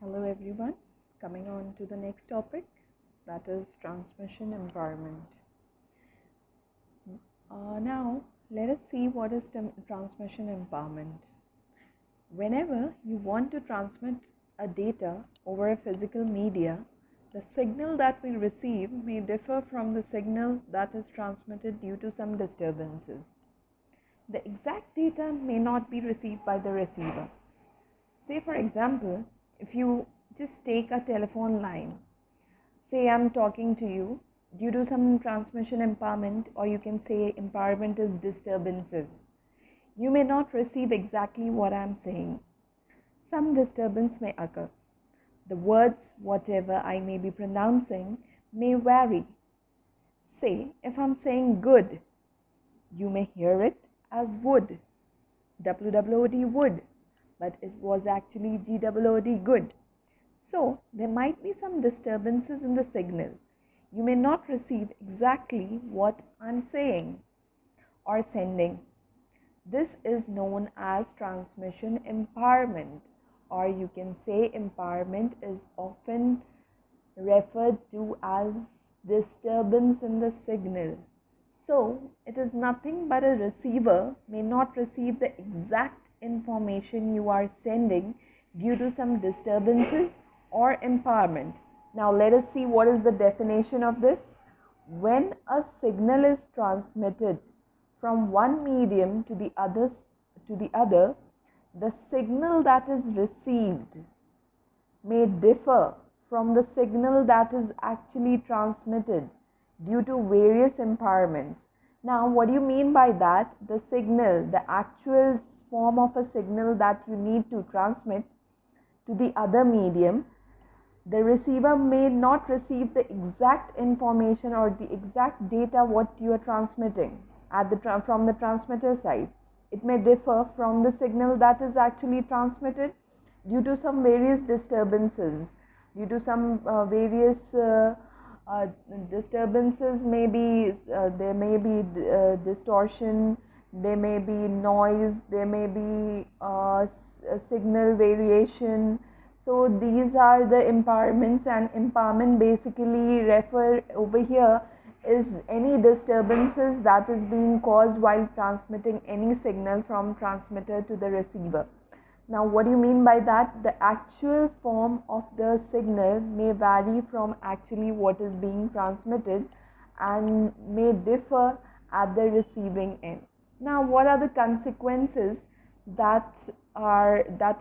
Hello everyone, coming on to the next topic, that is transmission empowerment. Now let us see what is transmission empowerment. Whenever you want to transmit a data over a physical media, the signal that we receive may differ from the signal that is transmitted due to some disturbances. The exact data may not be received by the receiver. Say for example, if you just take a telephone line, say I'm talking to you, due to some transmission empowerment, or you can say empowerment is disturbances, you may not receive exactly what I'm saying. Some disturbance may occur. The words, whatever I may be pronouncing, may vary. Say, if I'm saying good, you may hear it as wood, WWOD wood, but it was actually GWOD good. So there might be some disturbances in the signal. You may not receive exactly what I'm saying or sending. This is known as transmission empowerment, or you can say empowerment is often referred to as disturbance in the signal. So it is nothing but a receiver may not receive the exact information you are sending due to some disturbances or empowerment. Now let us see what is the definition of this. When a signal is transmitted from one medium to the other, the signal that is received may differ from the signal that is actually transmitted due to various empowerments. Now, what do you mean by that? The signal, the actual form of a signal that you need to transmit to the other medium, the receiver may not receive the exact information or the exact data what you are transmitting from the transmitter side. It may differ from the signal that is actually transmitted due to some various disturbances, due to some various disturbances. Maybe there may be distortion, there may be noise, there may be signal variation. So these are the empowerments, and empowerment basically refer over here is any disturbances that is being caused while transmitting any signal from transmitter to the receiver. Now, what do you mean by that? The actual form of the signal may vary from actually what is being transmitted and may differ at the receiving end. Now, what are the consequences that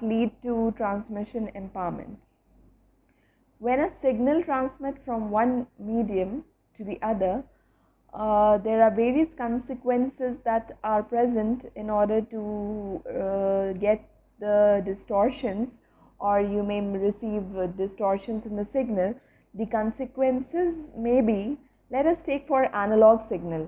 lead to transmission empowerment? When a signal transmits from one medium to the other, there are various consequences that are present in order to get the distortions, or you may receive distortions in the signal. The consequences may be, let us take for analog signal.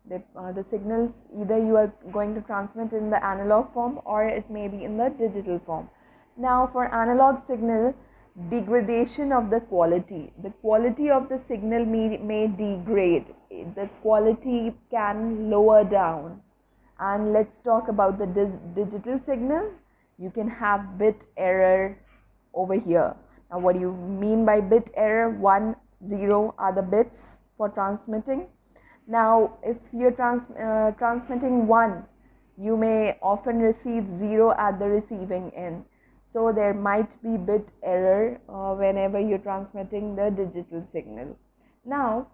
The signals, either you are going to transmit in the analog form or it may be in the digital form. Now for analog signal, degradation of the quality of the signal may degrade, the quality can lower down. And let's talk about the digital signal. You can have bit error over here. Now what do you mean by bit error? 1, 0 are the bits for transmitting. Now if you're transmitting 1, you may often receive 0 at the receiving end. So there might be bit error whenever you're transmitting the digital signal. Now,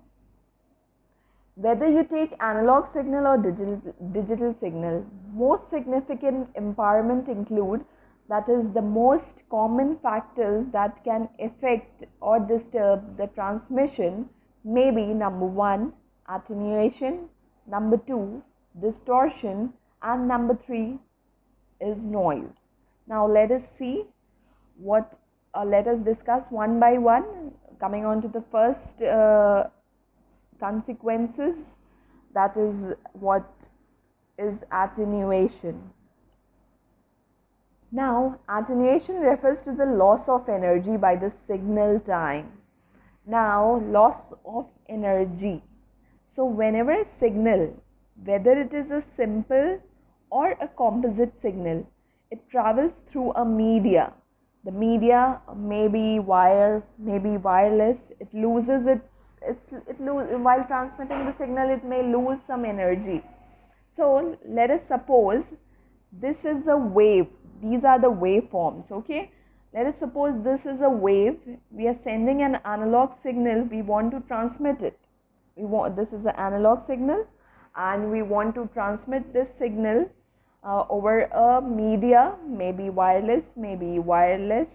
whether you take analog signal or digital signal, most significant empowerment include, that is the most common factors that can affect or disturb the transmission may be: number 1, attenuation, number 2, distortion, and number 3 is noise. Now let us see what, let us discuss one by one, coming on to the first consequences, that is what is attenuation. Now attenuation refers to the loss of energy by the signal time. Now loss of energy. So whenever a signal, whether it is a simple or a composite signal, it travels through a media, the media, maybe wire, maybe wireless, it loses while transmitting the signal, it may lose some energy. So let us suppose this is a wave. These are the waveforms, okay? Let us suppose this is a wave. We are sending an analog signal. We want to transmit it. This is an analog signal, and we want to transmit this signal over a media, maybe wireless, maybe wireless,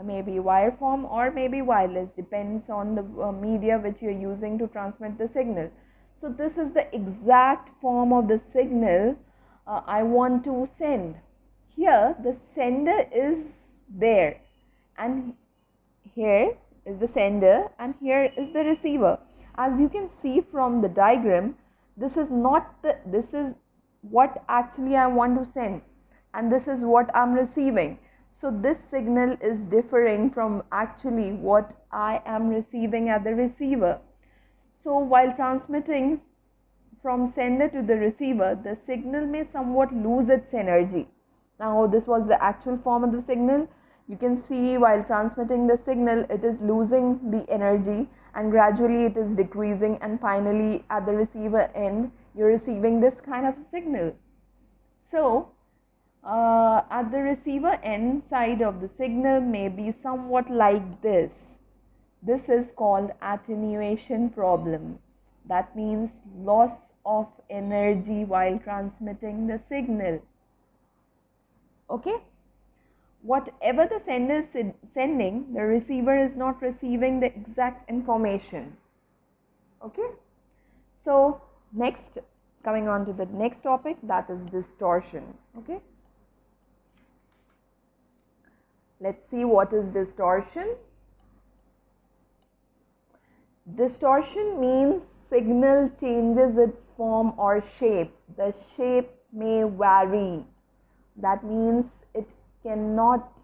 maybe wire form, or maybe wireless, depends on the media which you are using to transmit the signal. So this is the exact form of the signal I want to send. Here the sender is there, and here is the sender, and here is the receiver. As you can see from the diagram, this is what actually I want to send, and this is what I'm receiving. So this signal is differing from actually what I am receiving at the receiver. So while transmitting from sender to the receiver, the signal may somewhat lose its energy. Now this was the actual form of the signal. You can see while transmitting the signal, it is losing the energy, and gradually it is decreasing, and finally at the receiver end, you're receiving this kind of signal. So at the receiver end side of the signal may be somewhat like this. This is called attenuation problem. That means loss of energy while transmitting the signal. Okay? Whatever the sender is sending, the receiver is not receiving the exact information. Okay? So next, coming on to the next topic, that is distortion. Okay? Let's see what is distortion. Distortion means signal changes its form or shape. The shape may vary. That means it cannot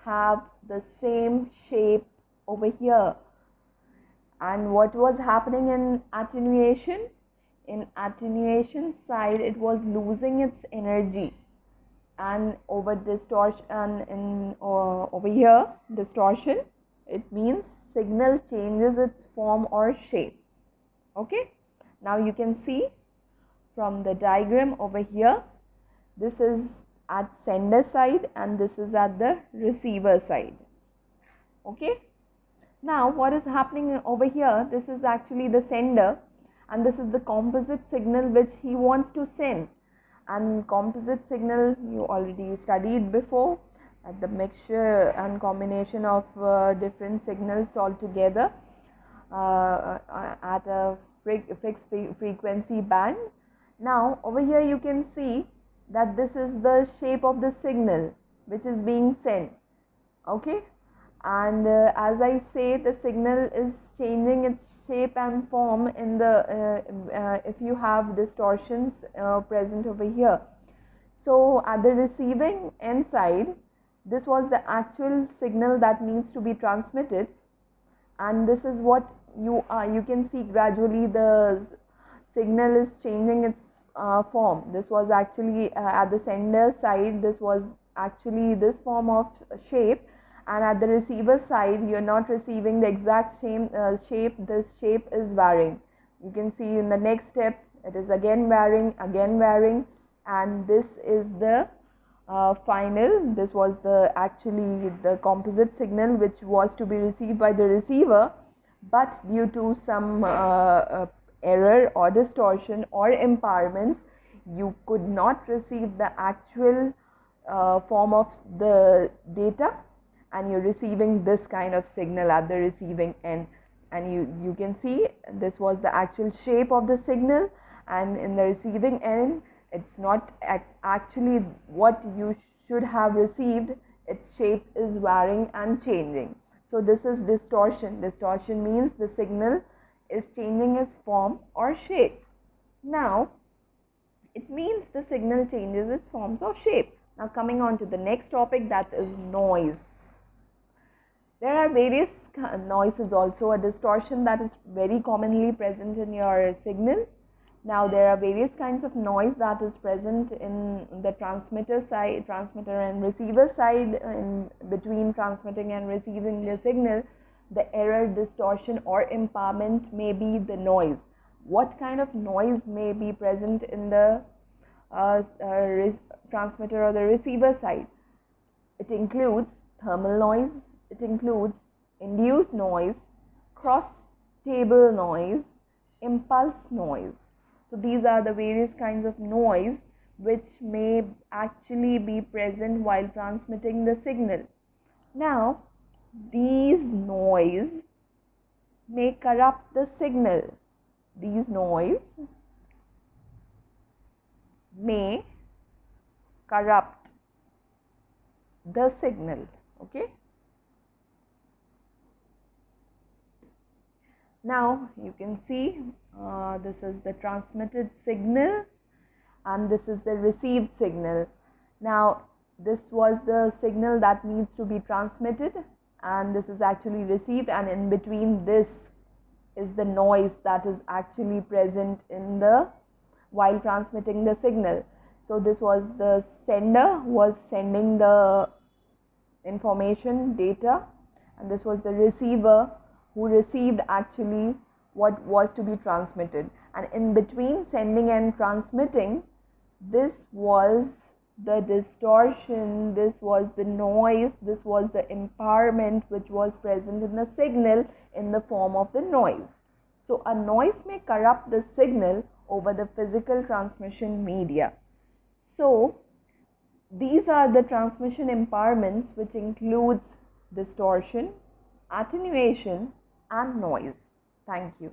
have the same shape over here. And what was happening in attenuation? In attenuation side, it was losing its energy, and over distortion, over here distortion, it means signal changes its form or shape. Okay, now you can see from the diagram over here, this is at sender side and this is at the receiver side. Okay, now what is happening over here? This is actually the sender, and this is the composite signal which he wants to send. And composite signal you already studied before, at the mixture and combination of different signals all together at a fixed frequency band. Now over here you can see that this is the shape of the signal which is being sent. Okay, and as I say, the signal is changing its shape and form in the if you have distortions present over here. So at the receiving end side, this was the actual signal that needs to be transmitted, and this is what you can see gradually the signal is changing its form. This was actually at the sender side, this was actually this form of shape, and at the receiver side you are not receiving the exact shape. This shape is varying. You can see in the next step it is again varying, and this is the final. This was actually the composite signal which was to be received by the receiver, but due to some error or distortion or impairments, you could not receive the actual form of the data, and you're receiving this kind of signal at the receiving end. And you can see this was the actual shape of the signal, and in the receiving end it's not actually what you should have received. Its shape is varying and changing. So this is distortion. Distortion means the signal is changing its form or shape. Now it means the signal changes its forms or shape. Now coming on to the next topic, that is noise. There are various noises also. A distortion that is very commonly present in your signal. Now there are various kinds of noise that is present in the transmitter side, transmitter and receiver side. In between transmitting and receiving the signal, the error, distortion or impairment may be the noise. What kind of noise may be present in the transmitter or the receiver side? It includes thermal noise, it includes induced noise, cross table noise, impulse noise. So these are the various kinds of noise which may actually be present while transmitting the signal. Now, these noise may corrupt the signal. These noise may corrupt the signal. Okay. Now you can see this is the transmitted signal and this is the received signal. Now this was the signal that needs to be transmitted and this is actually received, and in between this is the noise that is actually present in the while transmitting the signal. So this was the sender who was sending the information, data, and this was the receiver who received actually what was to be transmitted. And in between sending and transmitting, this was the distortion, this was the noise, this was the impairment which was present in the signal in the form of the noise. So a noise may corrupt the signal over the physical transmission media. So these are the transmission impairments, which includes distortion, attenuation and noise. Thank you.